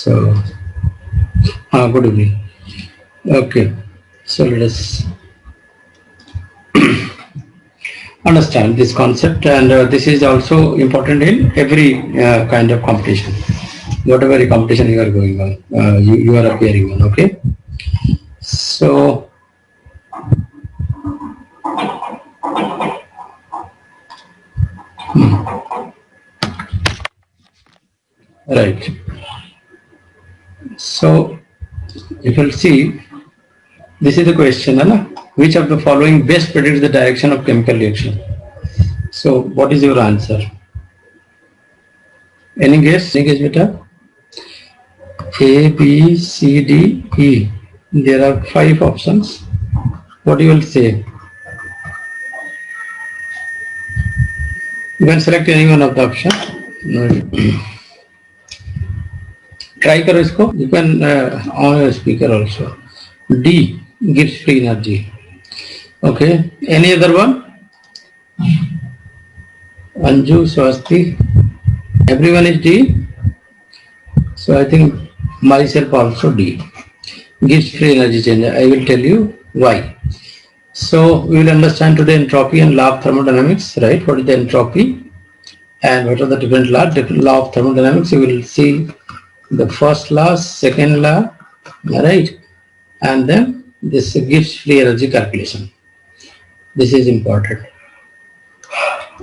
So, good evening. Okay, so let us understand this concept, and this is also important in every kind of competition. Whatever competition you are going on, you are appearing on. Okay, so right. So if you'll see, this is the question, है ना? Which of the following best predicts the direction of chemical reaction? So what is your answer? Any guess? Any guess, beta? A, B, C, D, E. There are 5 options. What you will say? You can select any one of the option. Try करो इसको. You can on your speaker also. D gives free energy. Okay. Any other one? Anju, Swasti. Everyone is D. So I think myself also D. Gives free energy change. I will tell you why. So we will understand today entropy and law of thermodynamics, right? What is the entropy and what are the different laws? Different law of thermodynamics. You will see the first law, second law, right? And then this gives free energy calculation. This is important.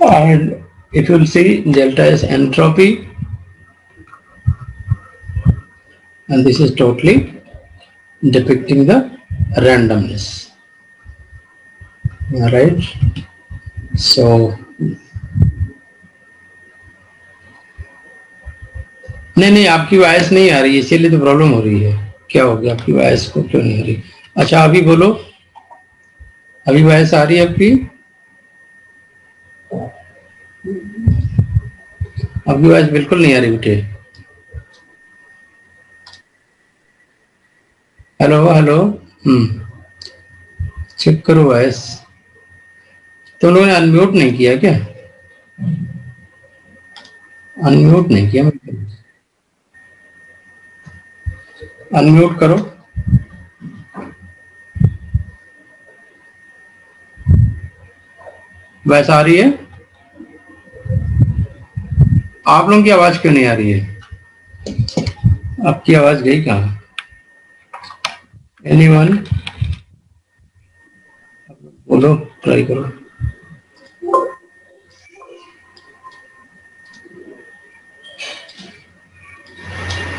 And if you will see, delta is entropy, and this is totally depicting the randomness. All right. So नहीं आपकी voice नहीं आ रही है, इसीलिए तो problem हो रही है. क्या हो गया, आपकी वॉइस को क्यों नहीं आ रही? अच्छा अभी बोलो, अभी वॉइस आ रही है आपकी? आपकी वॉइस बिल्कुल नहीं आ रही बेटे. Hello hello. चेक करो वॉइस. तो लोगों ने अनम्यूट नहीं किया क्या? अनम्यूट नहीं किया. अनम्यूट करो. वैसा आ रही है? आप लोगों की आवाज क्यों नहीं आ रही है? आपकी आवाज गई कहाँ? एनीवन? बोलो, ट्राई करो.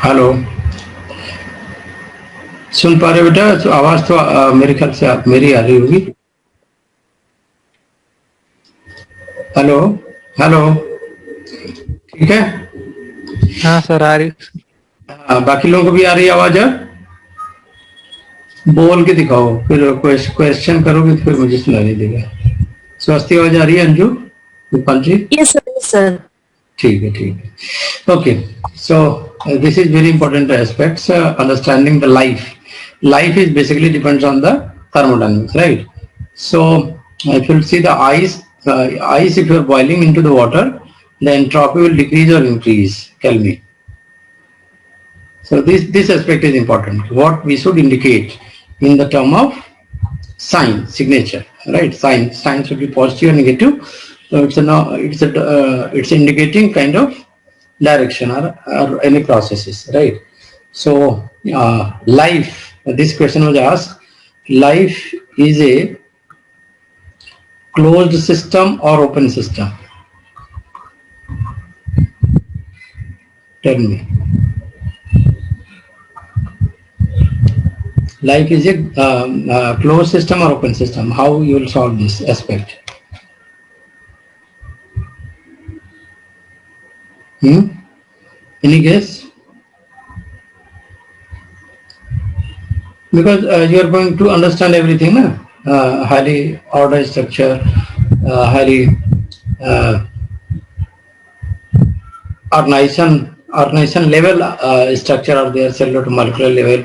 हेलो, सुन पा रहे बेटा? तो आवाज तो मेरे ख्याल से मेरी आ रही होगी. हेलो हेलो, ठीक है? हाँ सर आ रही. बाकी लोगों को भी आ रही है आवाज? बोल के दिखाओ, फिर क्वेश्चन करोगे तो फिर मुझे सुनाई देगा. स्वास्थ्य आवाज आ रही है अंजू? गोपाल जी? Yes sir. ठीक है, ठीक है. Okay, so this is very important aspects, understanding the life. Life is basically depends on the thermodynamics, right? So if you see the ice, if you are boiling into the water, the entropy will decrease or increase. Tell me. So this aspect is important. What we should indicate in the term of sign, signature, right? Sign should be positive or negative. So it's indicating kind of direction or any processes, right? So life, this question was asked, life is a closed system or open system? Tell me. Life is a closed system or open system? How you will solve this aspect? Any guess? Because you are going to understand everything, na? Highly ordered structure, highly organization level structure are there, cellular to molecular level,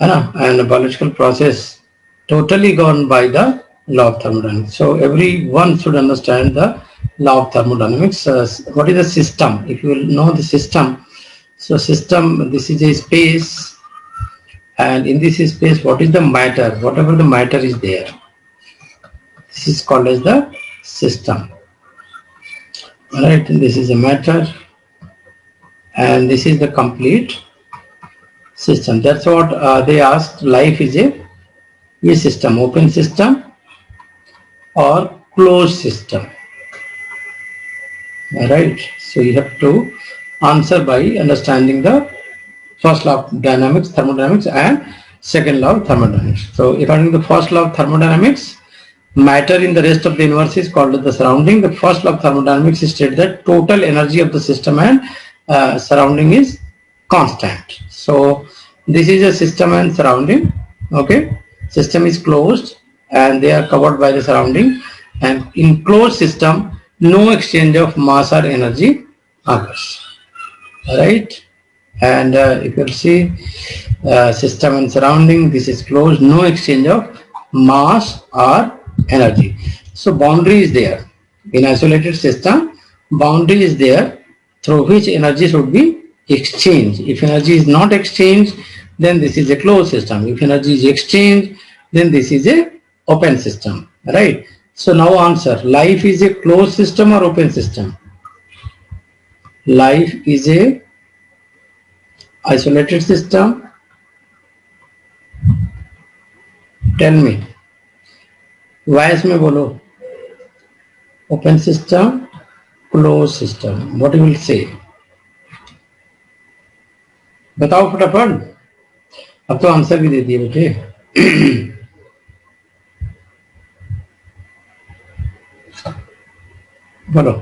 and biological process totally gone by the law of thermodynamics. So everyone should understand the law of thermodynamics. What is the system? If you will know the system, So system, this is a space, and in this space, what is the matter? Whatever the matter is there, this is called as the system. Alright, this is a matter, and this is the complete system. That's what they asked. Life is a system, open system or closed system. Alright, so you have to answer by understanding the first law of dynamics, thermodynamics, and second law of thermodynamics. So according to the first law of thermodynamics, matter in the rest of the universe is called the surrounding. The first law of thermodynamics states that total energy of the system and surrounding is constant. So this is a system and surrounding. Okay, system is closed and they are covered by the surrounding, and in closed system no exchange of mass or energy occurs. Right, and if you see system and surrounding, this is closed, no exchange of mass or energy. So boundary is there. In isolated system, boundary is there through which energy should be exchanged. If energy is not exchanged, then this is a closed system. If energy is exchanged, then this is a open system. Right. So now answer, life is a closed system or open system? Life is a isolated system. Tell me. Wise में बोलो. Open system, closed system. What you will say? बताओ फटाफट. अब तो answer भी दे दिए बेटे. बोलो.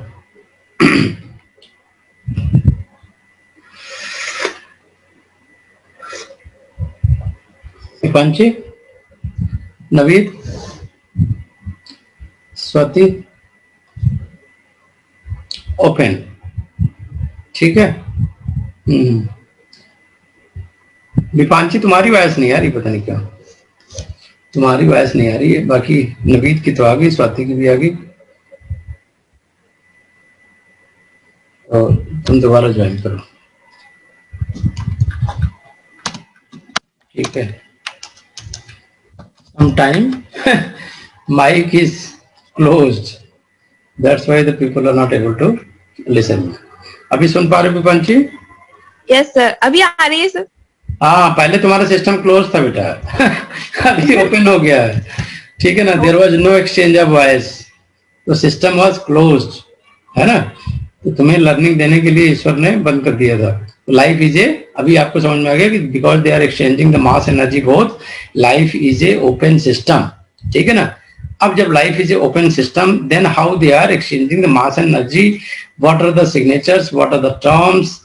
पंची, नवीद, स्वाति, ओपन. ठीक है. विपांची तुम्हारी वॉइस नहीं आ रही, पता नहीं क्या तुम्हारी वॉइस नहीं आ रही है. बाकी नवीद की तो आ गई, स्वाति की भी आ गई. और तुम दोबारा ज्वाइन करो. ठीक है. Sometime mic is closed. That's why the people are not able to listen. अभी सुन पा रहे हो विपांची? यस सर, अभी आ रही है सर. हाँ, पहले तुम्हारा सिस्टम क्लोज था बेटा. अभी ओपन हो गया है. ठीक है ना. There was no exchange of voice, तो सिस्टम वाज क्लोज्ड, है ना. तो तुम्हें लर्निंग देने के लिए ईश्वर ने बंद कर दिया था. लाइफ इज ए, अभी आपको समझ में आ गया कि because they are exchanging the mass energy both, life is a open system. ठीक है ना. अब जब life is a open system, then how they are exchanging the mass energy, what are the signatures, what are the terms,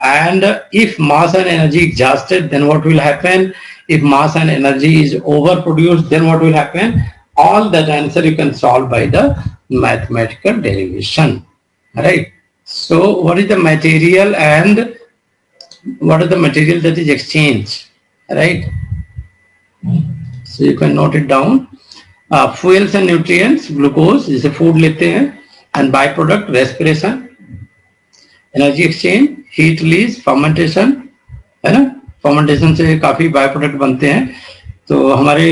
and if mass and energy exhausted, then what will happen? If mass and energy is overproduced, then what will happen? All that answer you can solve by the mathematical derivation. Right. So what is the material and what is the material that is exchanged? Right. So you can note it down. Fuels and nutrients, glucose is a food लेते हैं, and byproduct respiration, energy exchange, heat release, fermentation, है ना. Fermentation से काफी by product बनते हैं. तो हमारे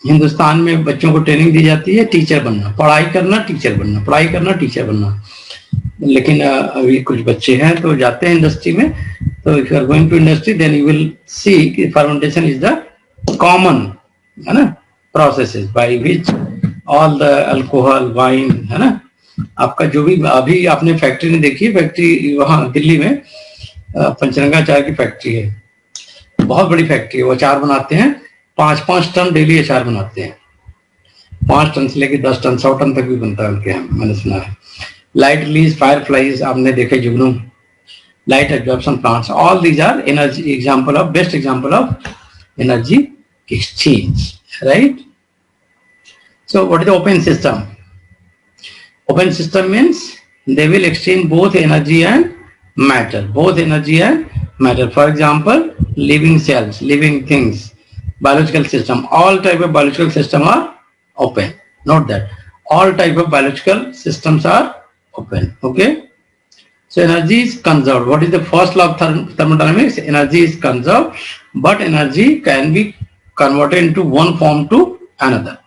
हिंदुस्तान में बच्चों को ट्रेनिंग दी जाती है टीचर बनना, पढ़ाई करना, टीचर बनना, पढ़ाई करना, टीचर बनना. लेकिन अभी कुछ बच्चे हैं तो जाते हैं इंडस्ट्री में. तो if you are going to industry, then you will see कि फर्मेंटेशन इज द कॉमन, है ना, processes by which all the alcohol, wine, है ना, आपका जो भी. अभी आपने फैक्ट्री नहीं देखी, फैक्ट्री वहां दिल्ली में पंचरंगा चाय की फैक्ट्री है, बहुत बड़ी फैक्ट्री है. वो अचार बनाते हैं, 5-5 टन डेली अचार बनाते हैं. 5 टन से लेके 10 टन 100 टन तक भी बनता है उनके यहाँ, मैंने सुना है. लाइट रिलीज, फायर फ्लाइज आपने देखे, जुगनू, light absorption plants, all these are energy example of, best example of energy exchange. Right. So what is the open system? Open system means they will exchange both energy and matter, both energy and matter. For example, living cells, living things, biological system, all type of biological system are open. Note that all type of biological systems are open. Okay. So energy is conserved. What is the first law of thermodynamics? Energy is conserved, but energy can be converted into one form to another.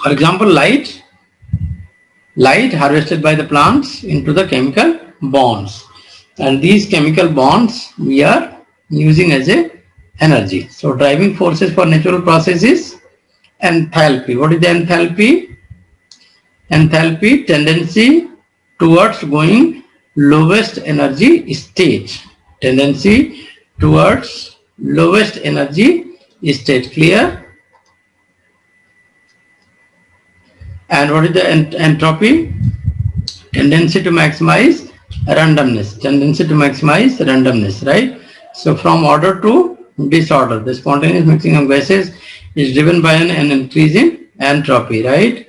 For example, light harvested by the plants into the chemical bonds, and these chemical bonds we are using as a energy. So driving forces for natural processes, enthalpy. What is the enthalpy? Enthalpy, tendency towards going lowest energy state. Tendency towards lowest energy state. Clear? And what is the entropy? Tendency to maximize randomness. Tendency to maximize randomness, right? So from order to disorder, the spontaneous mixing of gases is driven by an increase in entropy, right?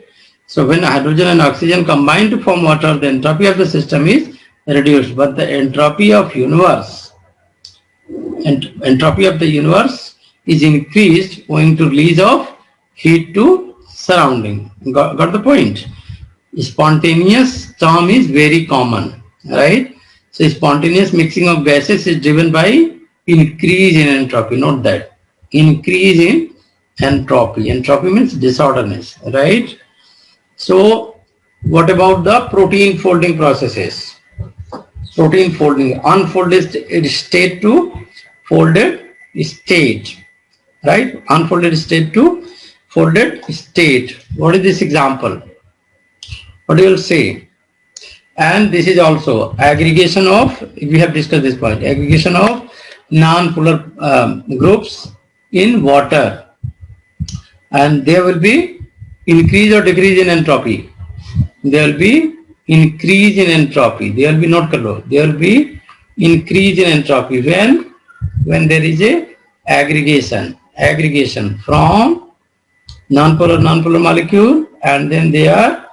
So when hydrogen and oxygen combine to form water, the entropy of the system is reduced, but the entropy of universe is increased owing to release of heat to surrounding. Got the point? Spontaneous term is very common, right? So spontaneous mixing of gases is driven by increase in entropy. Note that. Increase in entropy. Entropy means disorderness, right? So what about the protein folding processes? Protein folding, unfolded state to folded state, right? Unfolded state to folded state. What is this example? What do you say? And this is also aggregation of, we have discussed this point, aggregation of non-polar groups in water, and there will be increase or decrease in entropy. There will be increase in entropy. There will be not color. There will be increase in entropy when there is a aggregation from non-polar molecule, and then they are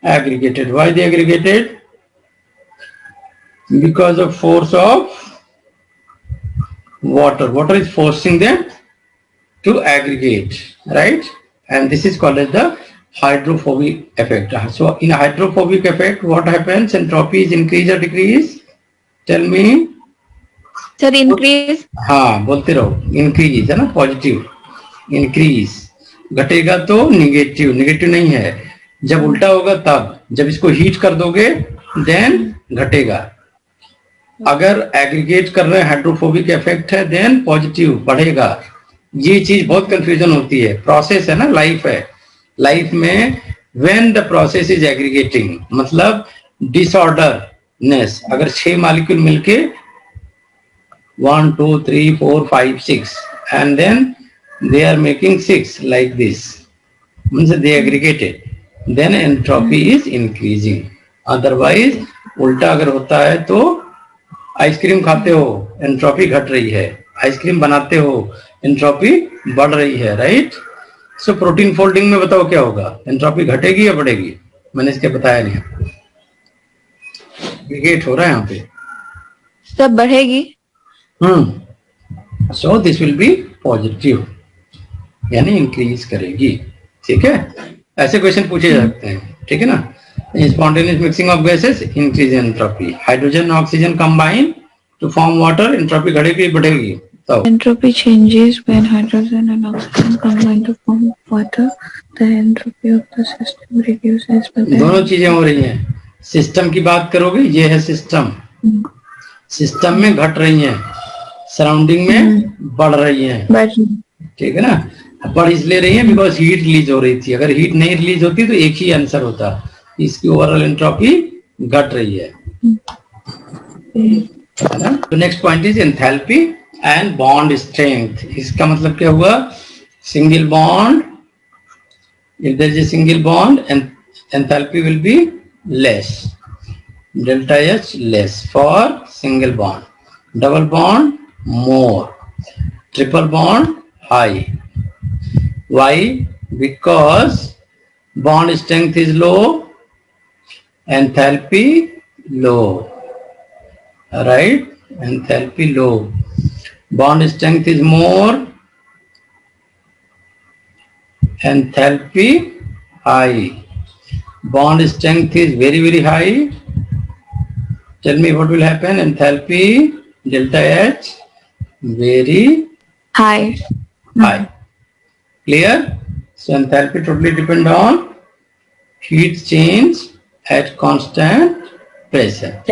aggregated. Why they aggregated? Because of force of water. Water is forcing them to aggregate, right? And this is called as the hydrophobic effect. So in a hydrophobic effect, what happens? Entropy is increase or decrease? Tell me. Sir, increase. हाँ बोलते रहो. Increase है ना, positive. Increase. घटेगा तो negative. Negative नहीं है. जब उल्टा होगा तब, जब इसको हीट कर दोगे देन घटेगा. अगर एग्रीगेट कर रहे हैं हाइड्रोफोबिक इफेक्ट है देन पॉजिटिव बढ़ेगा. ये चीज बहुत कंफ्यूजन होती है. प्रोसेस है ना, लाइफ है. लाइफ में when the process is aggregating मतलब डिसऑर्डरनेस. अगर 6 मॉलिक्यूल मिलके 1 2 3 4 5 6 and then they are making 6 like this means they aggregated, then entropy is increasing. Otherwise उल्टा अगर होता है तो आइसक्रीम खाते हो एंट्रोपी घट रही है, आइसक्रीम बनाते हो एंट्रोपी बढ़ रही है, राइट? सो प्रोटीन फोल्डिंग में बताओ क्या होगा? एंट्रोपी घटेगी या बढ़ेगी? मैंने इसके बताया नहीं. एग्रीगेट हो रहा है यहाँ पे, सब बढ़ेगी. So this will be positive, यानी इंक्रीज करेगी. ठीक है, ऐसे क्वेश्चन पूछे जा सकते हैं. ठीक है ना. Spontaneous mixing of gases increase entropy. Hydrogen and oxygen combine to form water. Entropy घटेगी बढ़ेगी? तो Entropy changes when hydrogen and oxygen combine to form water. The entropy of the system reduces. दोनों चीजें हो रही हैं. सिस्टम की बात करोगे, ये है सिस्टम. सिस्टम में घट रही हैं, सराउंडिंग में बढ़ रही हैं. ठीक है ना. बढ़ इसलिए रही है बिकॉज हीट रिलीज हो रही थी. अगर हीट नहीं रिलीज होती तो एक ही आंसर होता, इसकी ओवरऑल एंट्रोपी घट रही है. तो next point is enthalpy and bond strength. इसका मतलब क्या हुआ? Single bond, if there is a single bond enthalpy will be less, delta H less for single bond. Double bond more, triple bond high. Why? Because bond strength is low, enthalpy low, right? Enthalpy low. Bond strength is more, enthalpy high. bond strength is very, very high. Tell me what will happen. Enthalpy delta H very Hi. high. Clear? So enthalpy totally depend on heat change at constant pressure.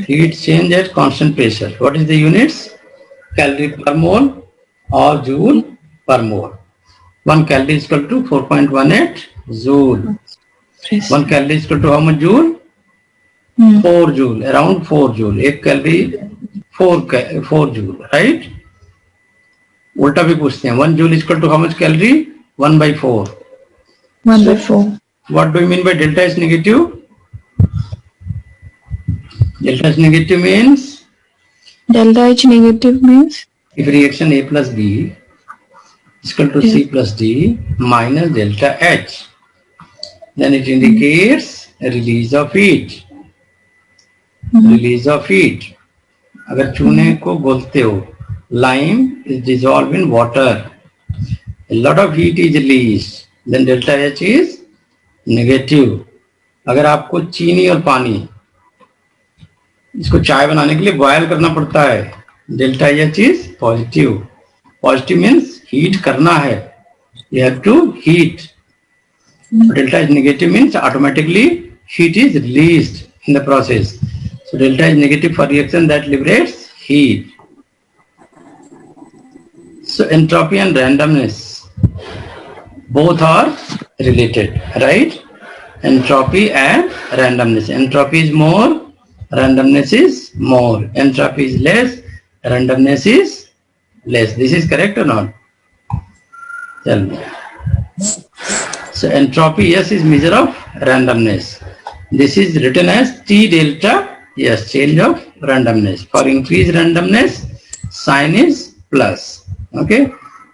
Heat change at constant pressure. What is the units? Calorie per mole or joule per mole. 1 calorie is equal to 4.18 joule. 1 calorie is equal to how much joule? 4 joule, around 4 joule. 1 calorie 4 joule, right? उल्टा भी पूछते हैं 1 joule is equal to how much calorie? 1 by 4. 1 by 4. What do you mean by delta H negative? Delta H negative means Delta H negative means if reaction A plus B is equal to C plus D minus delta H, then it indicates a release of heat. Release of heat. अगर चूने को घोलते हो, lime is dissolved in water. A lot of heat is released. Then delta H is negative. अगर आपको चीनी और पानी इसको चाय बनाने के लिए बॉयल करना पड़ता है, delta H is positive. Positive means heat करना है, you have to heat. Delta is negative means automatically heat is released in the process. So delta is negative for reaction that liberates heat. So entropy and randomness both are related, right? Entropy and randomness. Entropy is more, randomness is more. Entropy is less, randomness is less. This is correct or not? Tell me. So entropy, yes, is measure of randomness. This is written as T delta, yes, change of randomness. For increased randomness, sign is plus. Okay.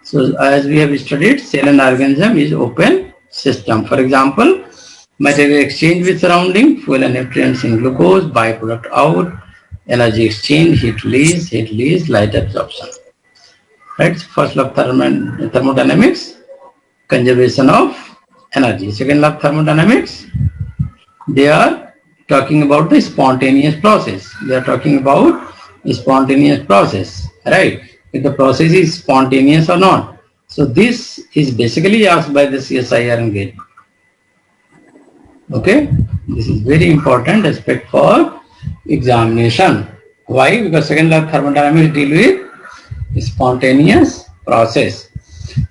So as we have studied, cell and organism is open system. For example, material exchange with surrounding, fuel and nutrients in glucose, byproduct out, energy exchange, heat release, light absorption. Right? First law of thermodynamics, conservation of energy. Second law of thermodynamics, they are talking about the spontaneous process. They are talking about spontaneous process, right? If the process is spontaneous or not. So this is basically asked by the CSIR and GATE. Okay, this is very important aspect for examination. Why? Because second law of thermodynamics deal with spontaneous process.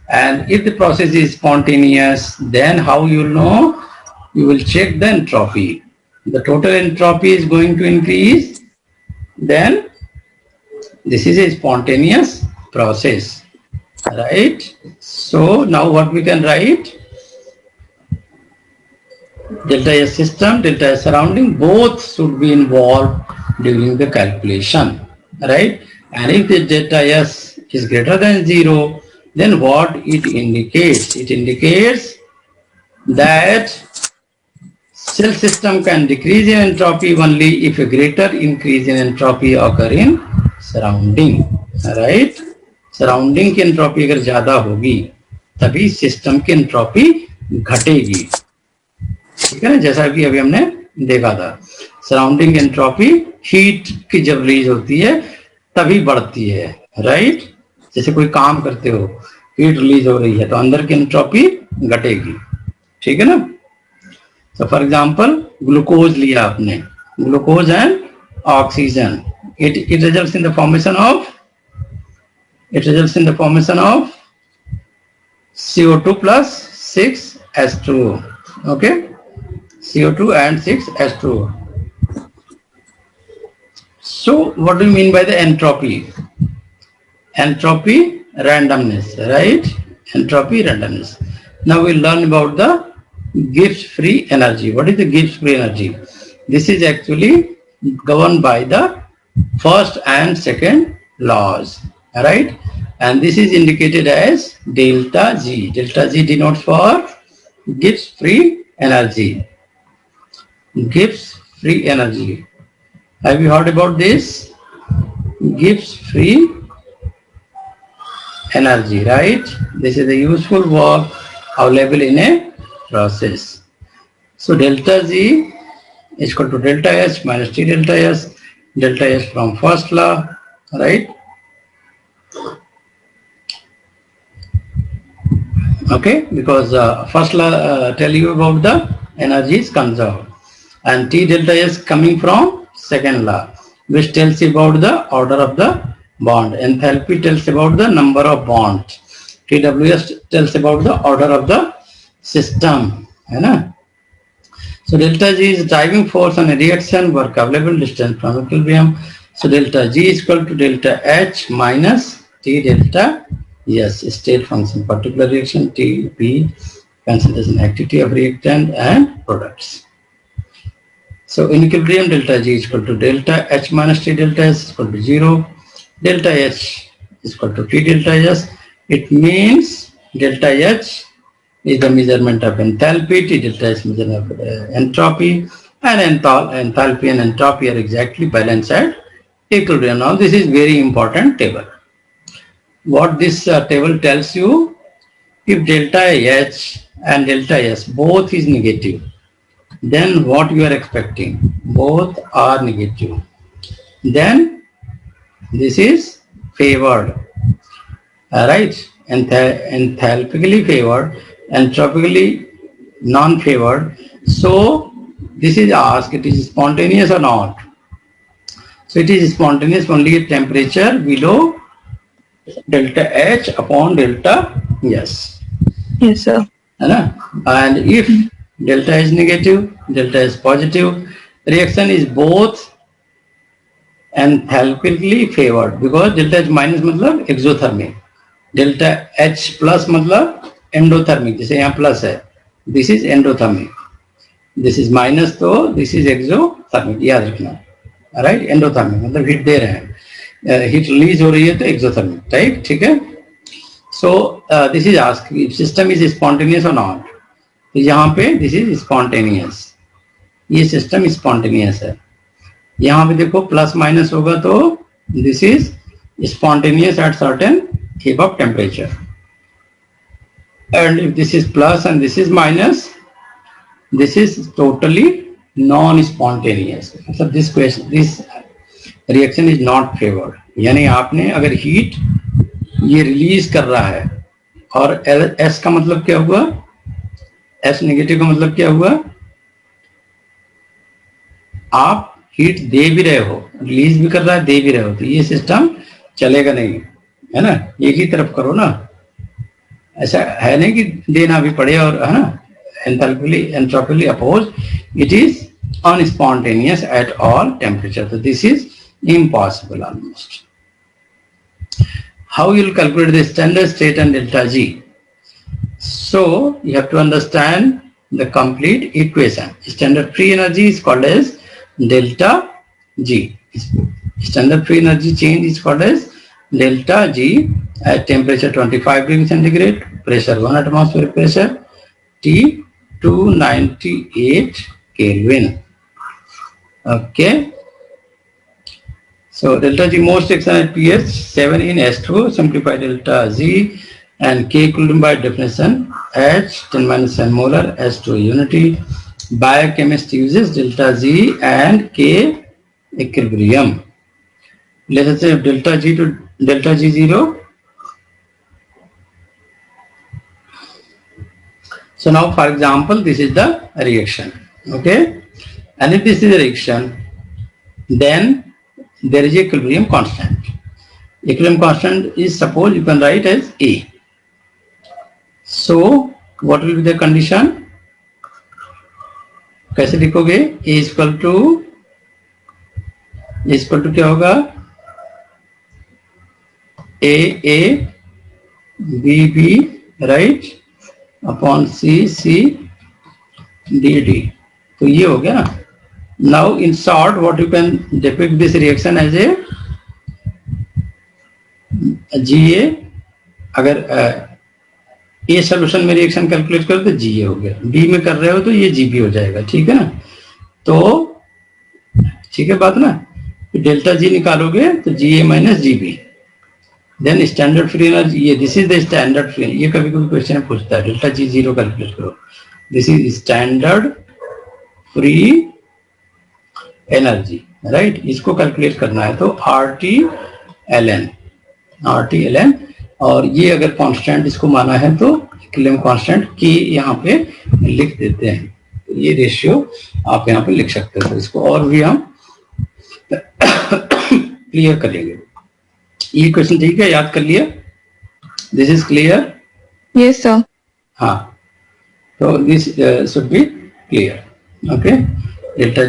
And if the process is spontaneous, then how you will know? You will check the entropy. The total entropy is going to increase. Then this is a spontaneous process, right? So now what we can write? Delta S system, delta S surrounding, both should be involved during the calculation, right? And if the delta S is greater than 0, then what it indicates? It indicates that cell system can decrease in entropy only if a greater increase in entropy occur in surrounding, right? Surrounding की entropy अगर ज्यादा होगी तभी system की entropy घटेगी. ठीक है ना, जैसा कि अभी हमने देखा था. सराउंडिंग एंट्रोपी हीट की जब रिलीज होती है तभी बढ़ती है, राइट? जैसे कोई काम करते हो, हीट रिलीज हो रही है तो अंदर की एंट्रोपी घटेगी. ठीक है ना. तो फॉर एग्जांपल ग्लूकोज लिया आपने, glucose and oxygen, it results in the formation of CO2 plus 6H2O. Okay, CO2 and 6H2O. So what do you mean by the entropy? Entropy randomness, right? Entropy randomness. Now we'll learn about the Gibbs free energy. What is the Gibbs free energy? This is actually governed by the first and second laws, right? And this is indicated as delta G. Delta G denotes for Gibbs free energy. Gibbs free energy. Have you heard about this? Gibbs free energy, right? This is a useful verb available in a process. So delta Z is equal to delta H minus T delta S. Delta S from first law, right? Okay, because first law tell you about the energy is conserved, and T delta S coming from second law, which tells you about the order of the bond. Enthalpy tells about the number of bonds. TWS tells about the order of the system, है ना? So delta G is driving force on a reaction, work available, distance from equilibrium. So delta G is equal to delta H minus T delta S, state function, particular reaction, T, P, concentration, activity of reactant and products. So in equilibrium, delta G is equal to delta H minus T delta S is equal to 0. Delta H is equal to T delta S. It means delta H is the measurement of enthalpy, T delta S measurement of entropy, and enthalpy and entropy are exactly balanced at equilibrium. Now this is very important table. What this table tells you, if delta H and delta S both is negative, then what you are expecting? Both are negative. Then this is favored, right? Enthalpically favored, entropically non-favored. So this is asked, it is spontaneous or not? So it is spontaneous only at temperature below delta H upon delta S. Yes, sir. And if delta is negative, delta is positive, reaction is both enthalpically favored, because delta H minus मतलब exothermic, delta H plus मतलब endothermic, जैसे यहाँ plus है, this is endothermic, this is minus, तो this is exothermic, याद रखना, right? Endothermic मतलब heat दे रहे हैं, heat release हो रही है तो exothermic, right? ठीक है? So this is asked if system is spontaneous or not. तो यहाँ पे this is spontaneous, ये system spontaneous है. यहाँ पे देखो plus minus होगा तो this is spontaneous at certain heap of temperature. And if this is plus and this is minus, this is totally non-spontaneous. So this reaction is not favored. यानी आपने अगर heat ये release कर रहा है और S का मतलब क्या हुआ? S नेगेटिव का मतलब क्या हुआ? आप हीट दे भी रहे हो, रिलीज भी कर रहा है, दे भी रहे हो, तो ये सिस्टम चलेगा नहीं, है ना? एक ही तरफ करो ना, ऐसा है नहीं कि देना भी पड़े और, है ना? Entropically oppose, it is unspontaneous at all temperature, तो this is impossible almost. How you will calculate the standard state and delta G? So you have to understand the complete equation. Standard free energy is called as delta G. Standard free energy change is called as delta G at temperature 25 degrees centigrade, pressure 1 atmospheric pressure, T 298 Kelvin. Okay. So delta G most reaction at pH 7 in H2, simplify delta Z and K equilibrium by definition H 10 minus 10 molar H2 unity. Biochemist uses delta Z and K equilibrium. Let us say delta G to delta G0. So now for example this is the reaction, okay, and if this is a reaction, then there is equilibrium constant. Equilibrium constant is, suppose you can write as A. So what will be the condition? कैसे लिखोगे? A is equal to क्या होगा? A B B, right, upon C D. तो ये हो गया ना. Now in short, what you can depict this reaction as a GA. अगर A solution में reaction calculate करो तो GA हो गया, B में कर रहे हो तो ये GB हो जाएगा, ठीक है ना? तो ठीक है बात ना? डेल्टा G निकालोगे तो GA minus GB. Then standard free energy, ये this is the standard free. ये कभी कभी क्वेश्चन पूछता है डेल्टा G0 कैलकुलेट करो. This is standard free energy, right. इसको कैलकुलेट करना है तो RT/ln, और ये अगर कांस्टेंट इसको माना है तो इक्विलिब्रियम कांस्टेंट K यहाँ पे लिख देते हैं। तो ये रेशियो आप यहाँ पे लिख सकते हो। तो इसको और भी हम क्लियर करेंगे। ये क्वेश्चन ठीक है, याद कर लिया? This is clear? Yes, sir. हाँ, तो this should be clear. Okay, delta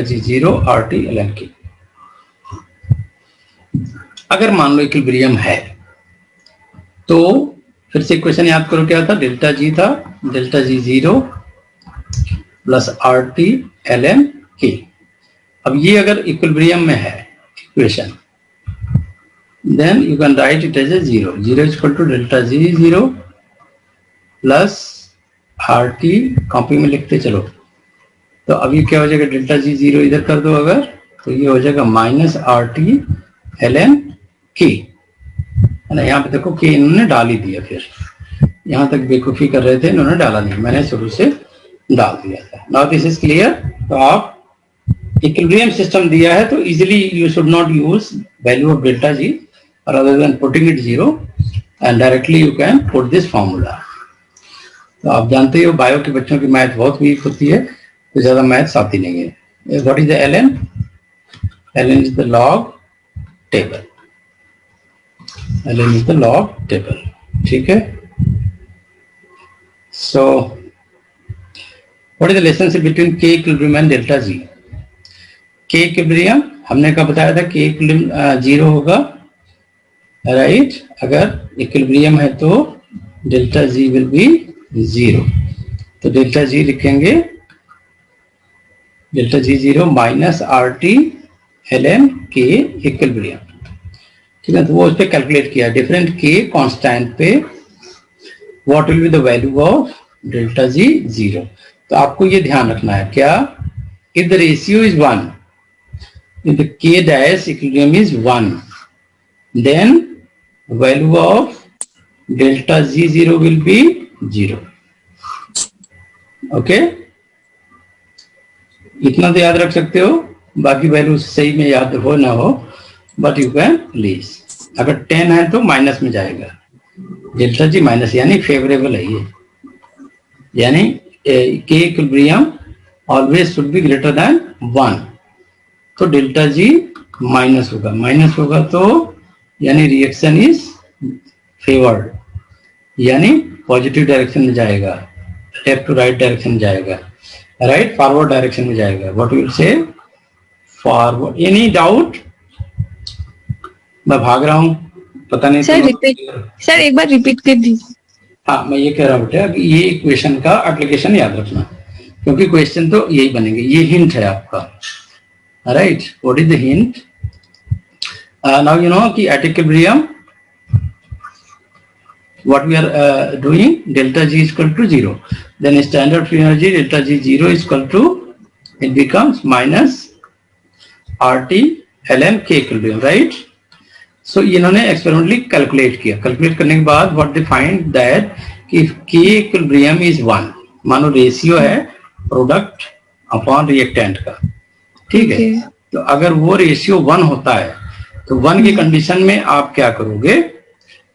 G 0 RT/ln K। अगर मान लो इक्विलिब्रियम है तो फिर से क्वेश्चन याद करो क्या था। डेल्टा जी था, delta G 0 plus RT/ln K। अब ये अगर इक्विलिब्रियम में है equation, then you can write it as a 0 is equal to delta G 0 plus RT, copy में लिखते चलो। तो अभी क्या हो जाएगा, डेल्टा जी 0 इधर कर दो अगर, तो ये हो जाएगा माइनस RT/ln K, है ना। यहाँ पे देखो K इन्होंने डाल ही दिया, फिर यहाँ तक बेवकूफी कर रहे थे, इन्होंने डाला नहीं, मैंने शुरू से डाल दिया था। Now this is clear. तो आप इक्विलिब्रियम सिस्टम दिया है तो easily you should not use value of delta G rather than putting it 0 and directly you can put this formula। तो आप जानते हो बायो के बच्चों की मैथ बहुत वीक होती है, तो ज्यादा मैथ्स आती नहीं है। What is the ln? ln is the log table, ln is the log table, ठीक है। सो what is the relationship between K equilibrium and delta G? K equilibrium हमने कब बताया था? K इक्विलिब्रियम 0 होगा, राइट। अगर इक्विलिब्रियम है तो डेल्टा जी विल बी 0। तो डेल्टा जी लिखेंगे delta G 0 minus RT/ln K equilibrium, ठीक है। तो वो उस पर कैलकुलेट किया डिफरेंट K कांस्टेंट पे what will be the value of delta G 0। तो आपको ये ध्यान रखना है क्या, if the ratio is 1, if the K dash equilibrium is 1, then value of delta G0 will be 0। Okay, इतना तो याद रख सकते हो, बाकी वैल्यू सही में याद हो ना हो, बट यू कैन प्लीज। अगर 10 है तो माइनस में जाएगा, डेल्टा जी माइनस, यानी फेवरेबल है ये, यानी K equilibrium always should be greater than 1। तो डेल्टा जी माइनस होगा तो यानी रिएक्शन इज फेवर्ड, यानी पॉजिटिव डायरेक्शन में जाएगा, लेफ्ट टू राइट डायरेक्शन में जाएगा, राइट फॉरवर्ड डायरेक्शन में जाएगा। What will say forward. Any doubt? मैं भाग रहा हूं, पता नहीं सर रिपीट, सर एक बार रिपीट कर दीजिए। हाँ, मैं ये कह रहा हूँ बेटा कि ये इक्वेशन का एप्लीकेशन याद रखना, क्योंकि क्वेश्चन तो यही बनेंगे। ये हिंट है आपका, right. What is the hint? Now you know कि at equilibrium what we are doing, delta G is equal to 0, then standard free energy delta G 0 is equal to, it becomes minus RT/ln K equilibrium, right? So इन्होंने experimentally calculate किया, calculate करने के बाद what they find that कि K equilibrium is 1, मानो ratio है product upon reactant का, ठीक है। तो अगर वो रेशियो 1 होता है तो 1 की कंडीशन में आप क्या करोगे,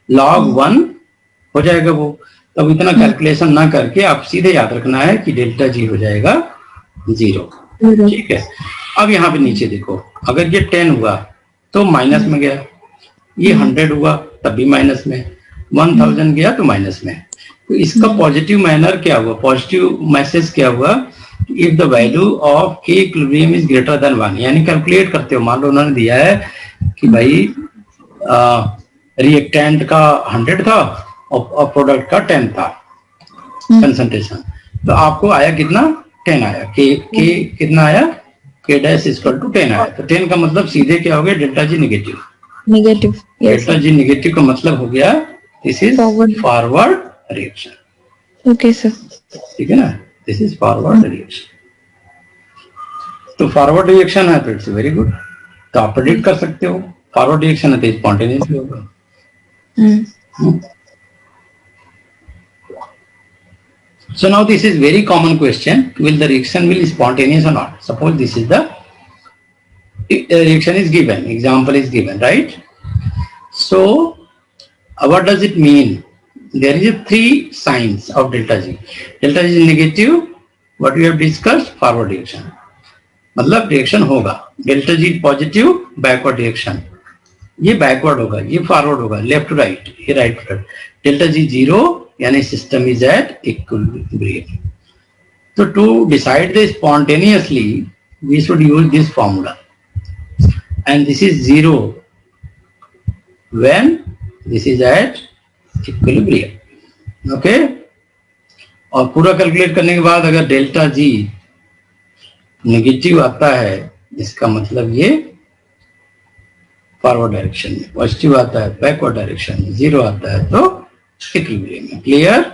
log 1 हो जाएगा वो। तब इतना कैलकुलेशन ना करके आप सीधे याद रखना है कि डेल्टा जी हो जाएगा 0, ठीक है। अब यहाँ पे नीचे देखो, अगर ये 10 हुआ तो माइनस में गया, ये 100 हुआ तब भी माइनस में, 1000 गया तो माइनस में। तो इसका पॉजिटिव मैनर क्या हुआ, पॉजिटिव मैसेज क्या हुआ, if the value of K equilibrium is greater then 1, यानी कैलकुलेट करते हो, मान लो उन्होंने दिया है कि भाई रिएक्टेंट का 100 था और प्रोडक्ट का 10 था कंसंट्रेशन, तो आपको आया कितना, 10 आया। के कितना आया, K डैश इक्वल टू 10 आया। तो 10 का मतलब सीधे क्या हो गया, delta G negative. Delta G negative का मतलब हो गया this is forward reaction. Okay sir, ठीक है ना, दिस इज फॉरवर्ड रिएक्शन। तो फॉरवर्ड रिएक्शन है तो इट्स वेरी गुड, तो आप प्रेडिक्ट कर सकते हो। फॉरवर्ड रिएक्शन है तो स्पॉन्टेनियसली होगा। So now this is very common question. Will the reaction will spontaneous or not? Suppose this is the reaction is given. Example is given, right? So what does it mean? There is a 3 signs of delta G. Delta G is negative. What we have discussed, forward reaction. मतलब reaction होगा. Delta G positive, backward reaction. ये backward होगा, ये forward होगा, left to right, ये right to right. Delta G 0 यानी system is at equilibrium. तो to decide the spontaneously we should use this formula, and this is 0 when this is at equilibrium. Okay. और पूरा calculate करने के बाद अगर delta G negative आता है, इसका मतलब ये फॉरवर्ड डायरेक्शन में, पॉजिटिव आता है बैकवर्ड डायरेक्शन में, 0 आता है तो इक्विलिब्रियम में. क्लियर?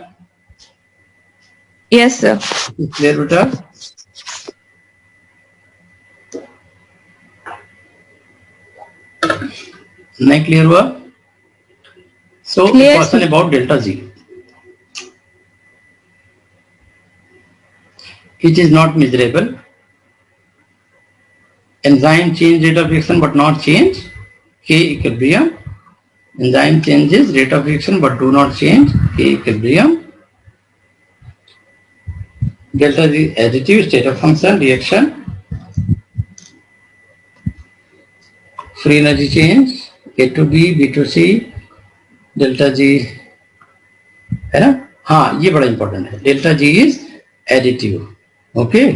Yes, sir. क्लियर बेटा? नहीं क्लियर हुआ? So question about delta G. It is not measurable. Enzyme change rate of reaction but not change K equilibrium. Enzyme changes rate of reaction but do not change K equilibrium. Delta G additive state of function reaction. Free energy change A to B, B to C. Delta G है ना? हाँ, ये बड़ा important है. Delta G is additive. Okay.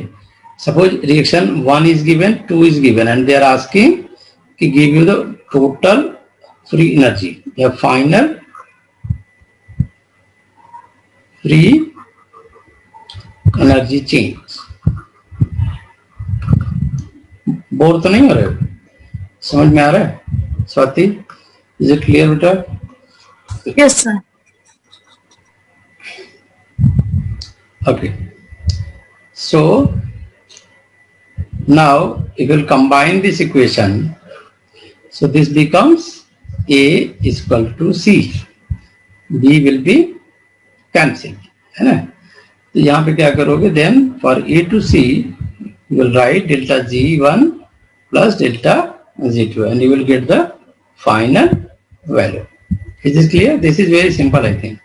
Suppose reaction 1 is given, 2 is given, and they are asking to give you the total free energy, the final free energy change. Bore तो नहीं हो रहे? समझ में आ रहा है? स्वाति, is it clear बेटा? Yes, sir. Okay. So now if you will combine this equation, so this becomes A is equal to C, B will be cancelled, है ना? तो यहाँ पे क्या करोगे? Then for A to C you will write delta G1 plus delta G2 and you will get the final value. Is this clear? This is very simple, I think.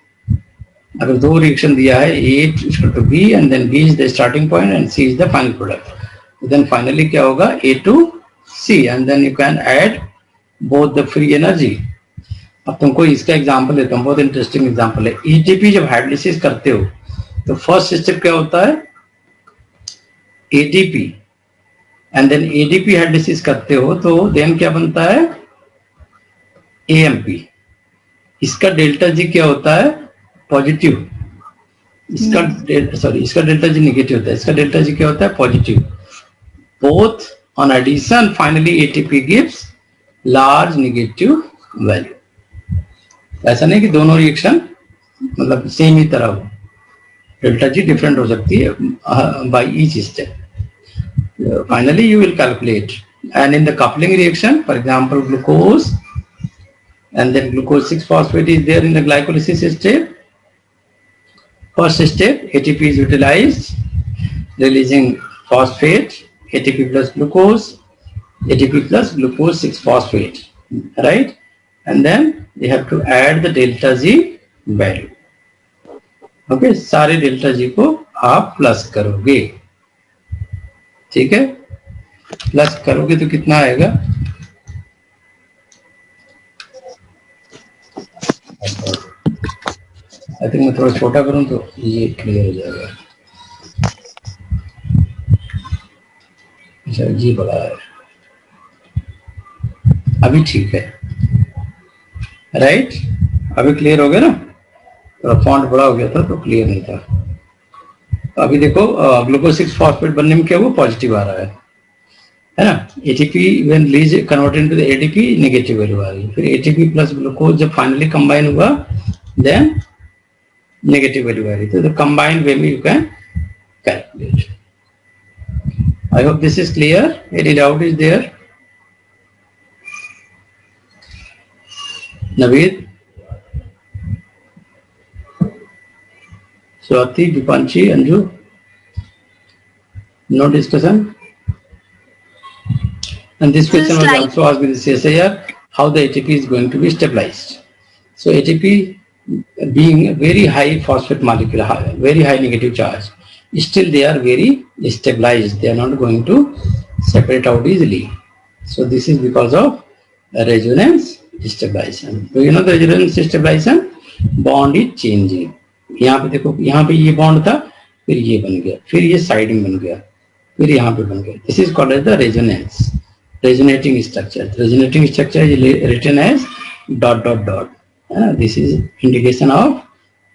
अगर दो reaction दिया है, A is equal to B and then B is the starting point and C is the final product, then finally क्या होगा? A to C and then you can add both the free energy. अब तुमको इसका example देता हूँ, बहुत interesting example है. ATP जब हाइड्रोलिसिस करते हो तो फर्स्ट स्टेप क्या होता है? ATP and then ADP hydrolysis करते हो तो then क्या बनता है? AMP. इसका डेल्टा जी क्या होता है? पॉजिटिव. इसका डेल्टा जी नेगेटिव होता है, इसका डेल्टा जी क्या होता है? Positive. Both on addition finally ATP gives large negative value. ऐसा नहीं कि दोनों रिएक्शन मतलब सेम ही तरह हो, डेल्टा जी डिफरेंट हो सकती है by each step. Finally you will calculate and in the coupling reaction for example glucose and then glucose 6-phosphate is there in the glycolysis step. First step, ATP is utilized, releasing phosphate, ATP plus glucose 6-phosphate, right? And then you have to add the delta G value. Okay, सारे delta G को आप plus करोगे, ठीक है? Plus करोगे तो कितना आएगा? आई थिंक मैं थोड़ा छोटा करूं तो ये क्लियर हो जाएगा. अच्छा, जी बड़ा है, अभी ठीक है, राइट? अभी क्लियर हो गया ना? थोड़ा फॉन्ट बड़ा हो गया था तो क्लियर नहीं था. तो अभी देखो ग्लूकोज 6-phosphate बनने में क्या हुआ? पॉजिटिव आ रहा है ना? ATP when release converted into the ADP negative value आ रही है. फिर एटीपी प्लस ग्लूकोज जब फाइनली कंबाइन हुआ then negative value vary. So the combined value you can calculate. I hope this is clear. Any doubt is there? Naveed? Swati, Dipanshi, Anju? No discussion? And this question was also asked with the CSIR, how the ATP is going to be stabilized. So ATP being a very high phosphate molecule, very high negative charge, still they are very stabilized. They are not going to separate out easily. So this is because of resonance stabilization. Do you know the resonance stabilization? Bond is changing. यहाँ पे देखो, यहाँ पे ये bond था, फिर ये बन गया, फिर ये साइड में बन गया, फिर यहाँ पे बन गया. This is called as the resonance, resonating structure. The resonating structure is written as dot dot dot. This is indication of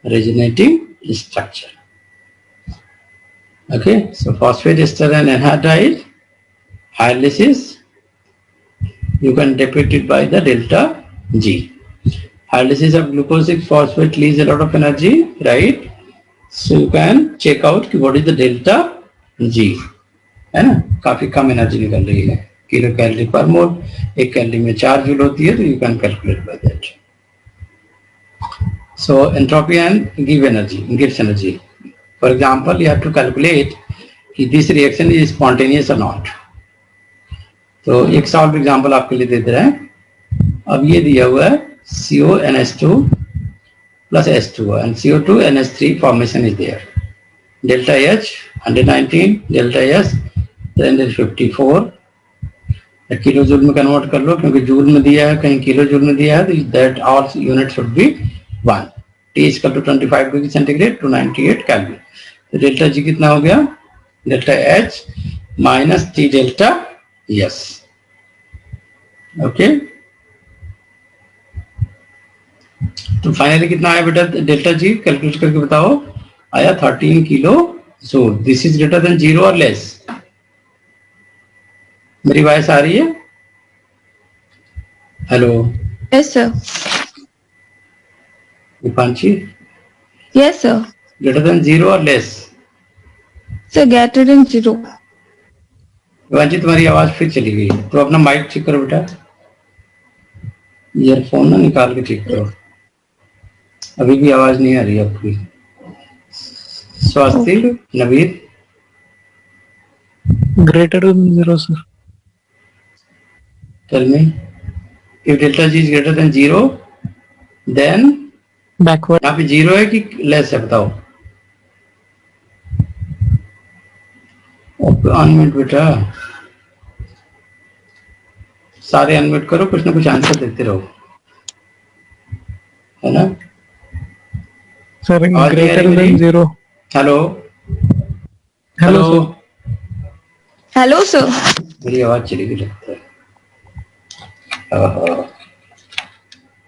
resonating structure. Okay, so phosphate ester and anhydride hydrolysis, you can depict it by the delta G. Hydrolysis of glucose 6 phosphate leaves a lot of energy, right? So you can check out what is the delta G. है ना, काफी कम energy निकल रही है, kilo calorie पर मोल, एक calorie में 4 joule होती है, तो you can calculate by that. So entropy and gives energy. For example, you have to calculate कि this reaction is spontaneous or not. तो एक सॉल्व एग्जांपल आपके लिए दे दे रहे हैं. अब ये दिया हुआ है CONH2 plus H2O and CO2 NH3 formation is there. Delta H 119, delta S 354. Kilo joule में कन्वर्ट कर लो, क्योंकि जूल में दिया है, कहीं किलो जूल में दिया है, तो that all unit should be 1. T is equal to 25 degree centigrade to 98 kelvin. तो डेल्टा जी कितना हो गया? Delta H minus T delta S. Okay, तो फाइनली कितना आया बेटा डेल्टा जी? कैलकुलेट करके बताओ. आया 13 kilo joule. This is greater than 0 और लेस. मेरी वॉइस आ रही है? Hello. Yes, sir. Deepanshi? Yes, sir. Greater than 0 और less? Sir, greater than 0. Deepanshi तुम्हारी आवाज फिर चली गई, तो अपना माइक चेक करो बेटा, ईयरफोन ना निकाल के चेक करो. अभी भी आवाज नहीं आ रही आपकी. स्वास्थ्य Naveed? Greater than 0, sir. Tell me, if delta G is greater than 0, then Backward. यहाँ पे 0 है कि लेस है बताओ. अनम्यूट बेटा, सारे अनम्यूट करो, कुछ ना कुछ आंसर देते रहो, है ना. Sir, greater than 0. Hello. Hello, sir. Hello, sir. मेरी आवाज चली गई लगता है.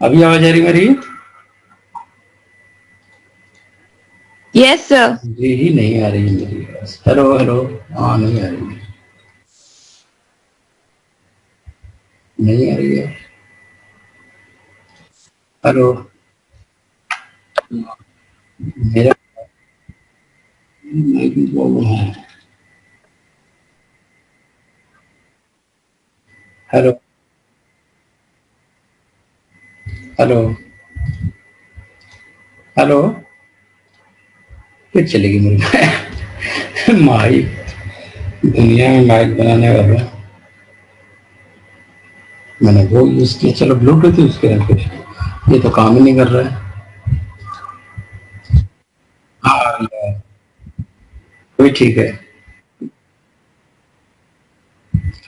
अभी आवाज आ रही मेरी? Yes, sir. जी ही नहीं आ रही मेरी आवाज. Hello hello. हाँ, नहीं आ रही, नहीं आ रही है. हेलो. मेरा माइक में प्रॉब्लम है. Hello hello hello. फिर चलेगी मेरी माइक. दुनिया में माइक बनाने वाला मैंने वो यूज किया. चलो ब्लूटूथ यूज करें फिर, ये तो काम ही नहीं कर रहा है. हाँ अभी ठीक है.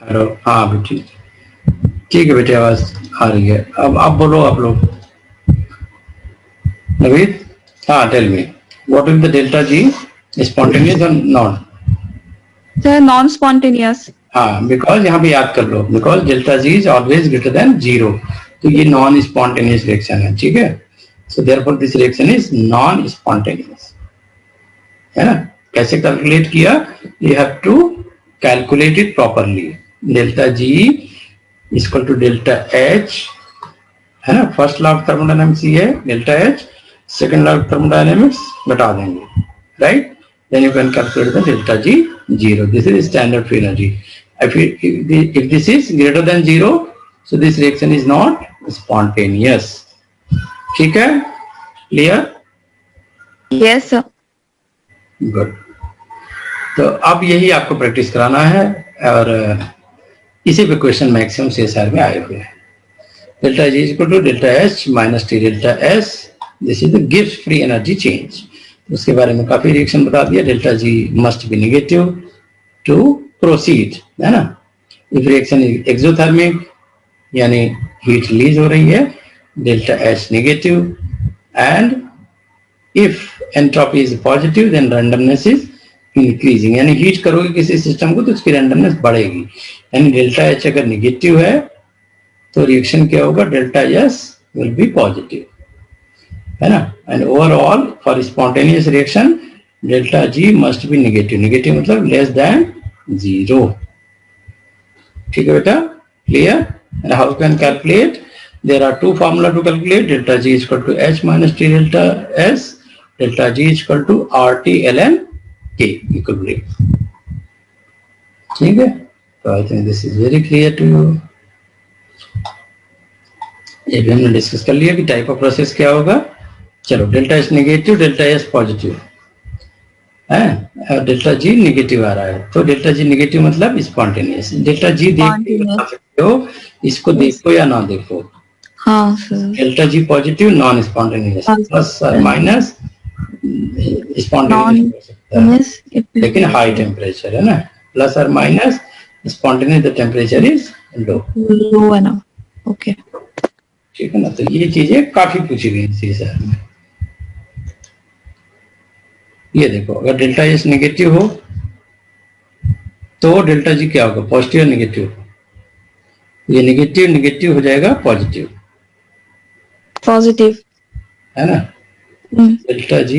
हेलो. हाँ अभी ठीक है बेटे, आवाज आ रही है. अब आप बोलो आप लोग. नवीद? हाँ, tell me what is the delta G, spontaneous और नॉन? Sir, non-spontaneous. हाँ, बिकॉज यहाँ पे याद कर लो, because delta G is always greater than 0, तो ये नॉन स्पॉन्टेनियस रिएक्शन है. ठीक है, so therefore this reaction is non spontaneous, है ना. कैसे कैलकुलेट किया? You have to calculate it properly. Delta G equal to delta H, है ना. फर्स्ट लॉ ऑफ थर्मोडायनेमिक्स ये है delta H, second law of thermodynamics बता देंगे, right. then you can calculate the delta G 0. This is standard free energy. If this is greater than 0, so this reaction is not spontaneous. ठीक है, clear? Yes, sir. Good. तो अब यही आपको practice कराना है और इसी पे क्वेश्चन मैक्सिमम CSR में आए हुए हैं। Delta G is equal to delta H minus T delta S, this is the Gibbs free energy change. उसके बारे में काफी रिएक्शन बता दिया। Delta G must be negative to proceed, है ना। इफ रिएक्शन इज एक्सोथर्मिक यानी हीट रिलीज हो रही है, delta H negative, and if entropy is positive then randomness is increasing, यानी हीट करोगे किसी सिस्टम को तो उसकी रैंडमनेस बढ़ेगी। यानी डेल्टा H अगर नेगेटिव है तो रिएक्शन क्या होगा, delta S will be positive, है ना। And overall for spontaneous reaction delta G must be negative, negative मतलब लेस देन 0। ठीक है बेटा, clear. And how can calculate? There are two formula to calculate. Delta G is equal to H minus T delta S. Delta G is equal to RT ln K equilibrium. ठीक है, तो I think this is very clear to you. ये भी हमने discuss कर लिया कि type of process क्या होगा। चलो, delta H negative, delta S positive है, डेल्टा G नेगेटिव आ रहा है, तो डेल्टा G नेगेटिव मतलब स्पॉन्टेनियस। डेल्टा G देख के बता सकते हो, इसको देखो या ना देखो। हाँ sir. Delta G positive non spontaneous, plus और माइनस स्पॉन्टेनियस हो सकता है, लेकिन हाई टेम्परेचर है ना, प्लस और minus spontaneous the temperature is low है ना। ओके, ठीक है ना। तो ये चीजें काफी पूछी गई थी सर में। ये देखो, अगर डेल्टा S नेगेटिव हो तो डेल्टा G क्या होगा, पॉजिटिव नेगेटिव। ये नेगेटिव नेगेटिव हो जाएगा पॉजिटिव, पॉजिटिव है ना। डेल्टा G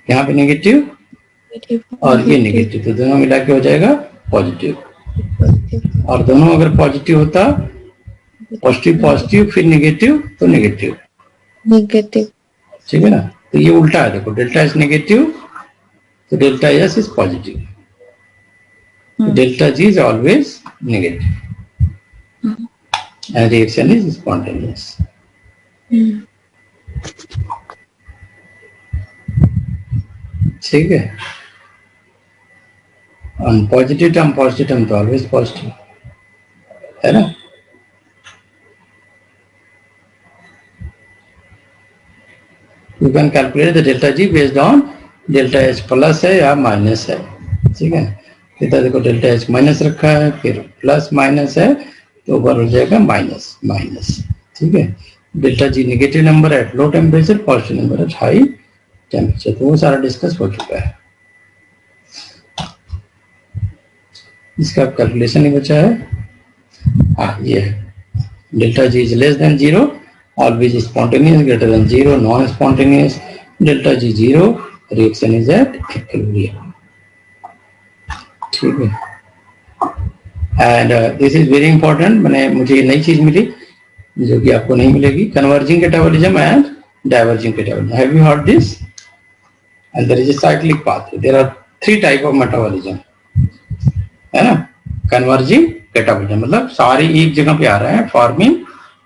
यहाँ पे नेगेटिव और ये नेगेटिव, तो दोनों मिला के हो जाएगा पॉजिटिव। और दोनों अगर पॉजिटिव होता, पॉजिटिव पॉजिटिव फिर नेगेटिव तो नेगेटिव, ठीक है ना। तो ये उल्टा है, देखो डेल्टा S नेगेटिव तो delta S is positive, delta G is always negative and reaction is spontaneous. ठीक है, पॉजिटिव टर्म तो ऑलवेज पॉजिटिव, है ना। You can calculate the delta G based on delta H plus है या minus है, ठीक है। इधर देखो डेल्टा H माइनस रखा है, फिर प्लस माइनस है तो ऊपर हो जाएगा माइनस माइनस, ठीक है। Delta G negative number at low temperature, positive number at high temperature, तो वो सारा डिस्कस हो चुका है। इसका कैलकुलेशन ही बचा है। हाँ, ये है delta G is less than 0, always spontaneous, greater than 0, non-spontaneous, delta G 0, reaction is at equilibrium, ठीक है। And this is very important, मैंने मुझे ये नई चीज मिली जो कि आपको नहीं मिलेगी, converging catabolism and diverging catabolism. Have you heard this? And there is a cyclic pathway, there are 3 type of metabolism, है ना। कन्वर्जिंग कैटाबॉलिज्म मतलब सारे एक जगह पे आ रहे हैं, फॉर्मिंग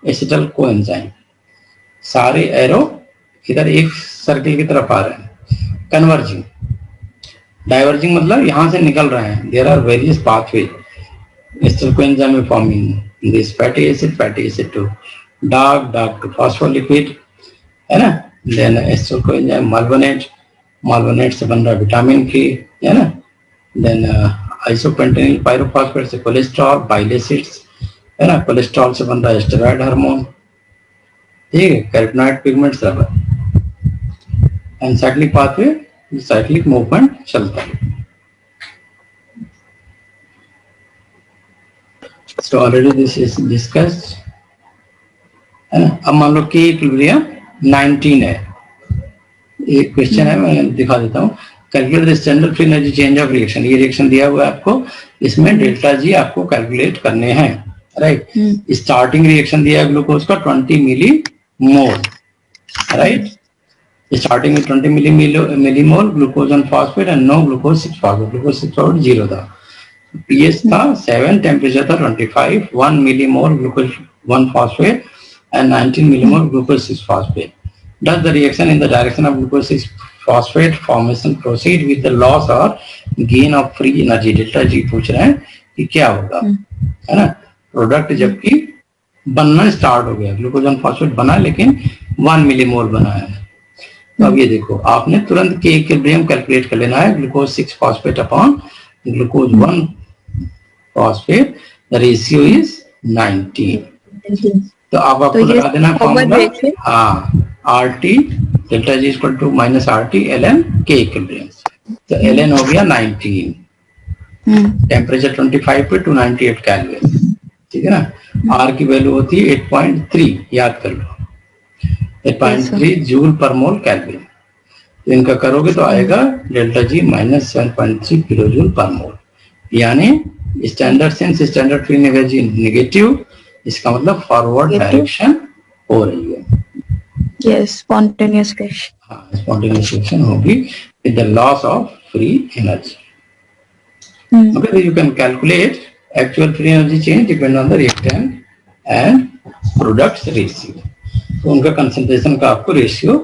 एसिटल कोएंजाइम, सारे एरो इधर एक सर्किल की तरफ आ रहे हैं। कन्वर्जिंग, डाइवर्जिंग मतलब यहां से निकल रहे हैं। There are various pathway acetyl coenzyme forming this fatty acid to dark to phospholipid, है ना। देन एसिटल कोएंजाइम माल्वोनेट से बन रहा है विटामिन के, है ना। देन आइसोपेंटेनिल पायरोफॉस्फेट से कोलेस्ट्रॉल, बाइल एसिड्स, है ना। कोलेस्ट्रॉल से बन रहा है स्टेरॉइड हार्मोन, ठीक है। Carotenoid pigments rubber and cyclic pathway, cyclic movement चलता है। So already this is discussed, है ना। अब मान लो कि इक्विलिब्रियम 19 है, एक क्वेश्चन है, मैं दिखा देता हूँ। Calculate the standard free energy change of reaction, ये रिएक्शन दिया हुआ है आपको, इसमें डेल्टा G आपको कैलकुलेट करने हैं, राइट। स्टार्टिंग रिएक्शन दिया है ग्लूकोज का 20 मिली मोल, राइट। स्टार्टिंग में 20 millimole glucose one phosphate and no glucose 6 phosphate, glucose 6 phosphate 0 था, पीएच था 7, टेम्परेचर था 25, 1 millimole glucose 1 phosphate and 19 millimole glucose 6 phosphate. Does the reaction in the direction of glucose 6 phosphate formation proceed with the loss or gain of free energy, delta G पूछ रहे हैं कि क्या होगा, है ना। प्रोडक्ट जबकि बनना स्टार्ट हो गया, ग्लूकोज फॉस्फेट बना लेकिन 1 मिलीमोल बना है। तो अब ये देखो, आपने तुरंत के इक्विलिब्रियम कैलकुलेट कर लेना है, glucose 6 phosphate upon glucose 1 phosphate, the ratio is 19। तो अब आपको लगा देना फॉर्मूला, हाँ, RT delta G equal to minus RT ln के इक्विलिब्रियम। तो ln हो गया 19, टेम्परेचर 25 पे 298 केल्विन, ठीक है ना। R की वैल्यू होती है 8.3, याद कर लो, 8.3 जूल पर मोल केल्विन। तो इनका करोगे तो आएगा delta G minus 7.3 kilojoule per mole, यानी standard sense standard free energy negative, इसका मतलब फॉरवर्ड डायरेक्शन हो रही है। Yes, spontaneous reaction. हाँ, स्पॉन्टेनियस रिएक्शन होगी with the loss of free energy. Okay, so you can calculate actual free energy change depend on the reactant and products ratio. तो उनका concentration का आपको रेशियो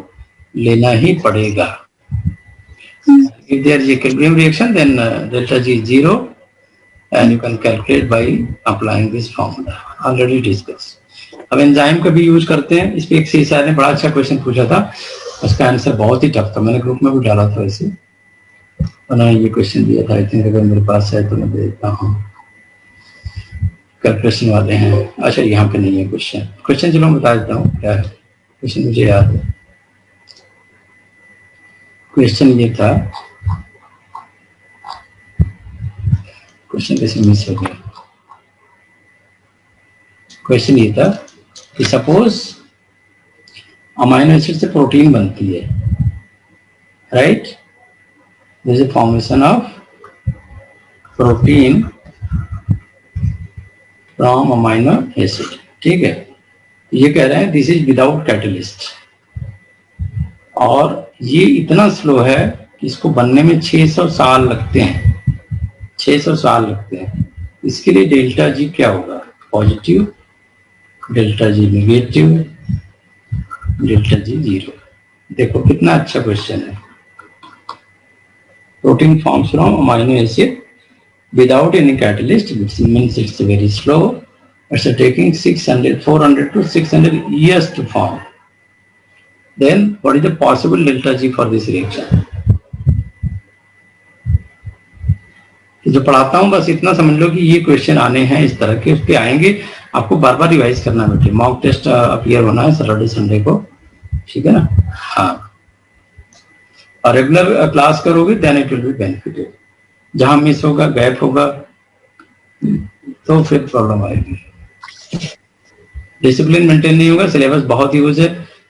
लेना ही पड़ेगा। If there is equilibrium reaction, then delta G is 0, and you can calculate by applying this formula already discussed. अब enzyme का भी use करते हैं, इस पे एक सीएसआर ने बड़ा अच्छा क्वेश्चन पूछा था, उसका आंसर बहुत ही टफ था, मैंने ग्रुप में भी डाला था वैसे, उन्होंने ये क्वेश्चन दिया था। आई थिंक अगर मेरे पास है तो मैं देता हूँ, कैलकुलेशन वाले हैं। अच्छा, यहाँ पे नहीं है क्वेश्चन चलो मैं बता देता हूँ क्या है क्वेश्चन, मुझे याद है। क्वेश्चन ये था, क्वेश्चन कैसे मिस हो गया। क्वेश्चन ये था कि सपोज अमाइनो एसिड से प्रोटीन बनती है, right, this is formation of protein from amino acid, ठीक है। ये कह रहे हैं दिस इज विदाउट कैटलिस्ट, और ये इतना स्लो है कि इसको बनने में 600 साल लगते हैं, 600 साल लगते हैं। इसके लिए डेल्टा जी क्या होगा, positive, delta G negative, delta G 0। देखो कितना अच्छा क्वेश्चन है। Protein forms from amino acid without any catalyst, which means it's very slow. It's taking 400 to 600 years to form. Then what is the possible delta G for this reaction? जो पढ़ाता हूं बस इतना समझ लो कि ये क्वेश्चन आने हैं इस तरह के, उस पे आएंगे, आपको बार बार रिवाइज करना बेटे। मॉक टेस्ट अपीयर होना है सैटरडे संडे को, ठीक है ना। हाँ, और रेगुलर क्लास करोगे then it will be benefited. जहां मिस होगा, गैप होगा, तो फिर प्रॉब्लम आएगी। डिसिप्लिन मेंटेन नहीं होगा, सिलेबस बहुत यूज है,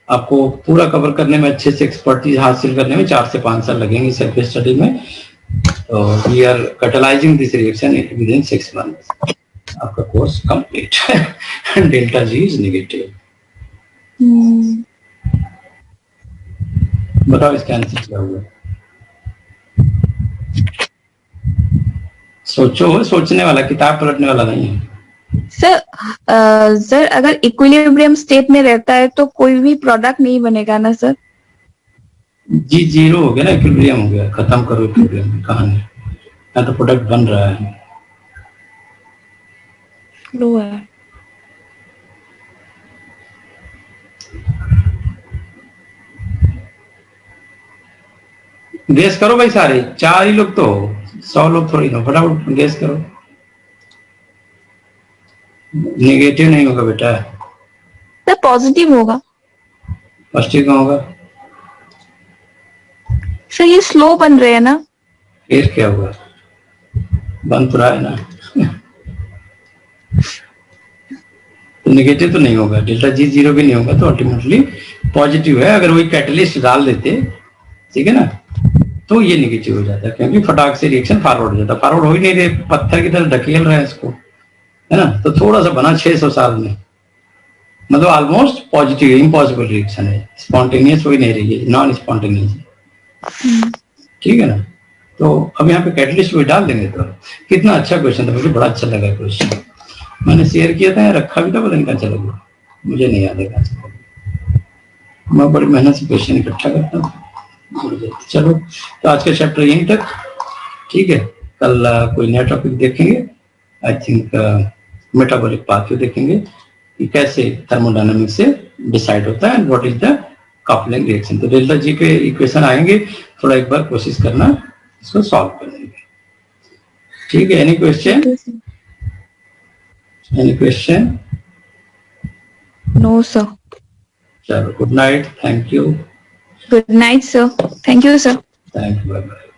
आपको पूरा कवर करने में, अच्छे से एक्सपर्टीज हासिल करने में 4 से 5 साल लगेंगे सेल्फ स्टडी में। तो we are catalysing this reaction within 6 months, आपका course complete. Delta G is negative. बताओ इसका आंसर क्या हुआ। सोचो, सोचने वाला, किताब पलटने वाला नहीं है। सर अगर इक्विलिब्रियम स्टेट में रहता है तो कोई भी प्रोडक्ट नहीं बनेगा ना सर। जी 0 हो गया ना, इक्विलिब्रियम हो गया, खत्म करो इक्विलिब्रियम की कहानी, ना तो प्रोडक्ट बन रहा है। लो है। गेस करो भाई, सारे 4 ही लोग तो, 100 लोग थोड़ी ना, फटाफट गेस करो। नेगेटिव नहीं होगा बेटा, सर पॉजिटिव होगा। पॉजिटिव कहाँ होगा? सर ये स्लो बन रहे हैं ना। फिर क्या हुआ, बन तो रहा है ना। तो नेगेटिव तो नहीं होगा, डेल्टा जी 0 भी नहीं होगा, तो अल्टीमेटली पॉजिटिव है। अगर वही कैटलिस्ट डाल देते, ठीक है ना, तो ये नेगेटिव हो जाता है, क्योंकि फटाक से रिएक्शन फॉरवर्ड हो जाता। फॉरवर्ड हो ही नहीं रहे, पत्थर की तरह ढकेल रहे हैं इसको, है ना। तो थोड़ा सा बना 600 साल में, मतलब ऑलमोस्ट पॉजिटिव, इम्पॉसिबल रिएक्शन है, स्पॉन्टेनियस हो ही नहीं रही है, नॉन स्पॉन्टेनियस, ठीक है ना। तो अब यहाँ पे कैटलिस्ट भी डाल देंगे। तो कितना अच्छा क्वेश्चन था, मुझे बड़ा अच्छा लगा क्वेश्चन, मैंने शेयर किया था, रखा भी था, पता नहीं कहाँ चला गया, मुझे नहीं याद है कहाँ चला गया। मैं बड़ी मेहनत से क्वेश्चन इकट्ठा करता हूँ, चलो, तो आज का चैप्टर यहीं तक, ठीक है। कल कोई नया टॉपिक देखेंगे, आई थिंक मेटाबॉलिक पाथवे देखेंगे कि कैसे थर्मोडायनामिक्स से डिसाइड होता है and what is the coupling reaction. तो डेल्टा जी के इक्वेशन आएंगे, थोड़ा एक बार कोशिश करना इसको सॉल्व करने की, ठीक है। Any question? Any question? No, sir. चलो, good night, thank you. Good night, sir. Thank you, sir. Thank you, bye bye.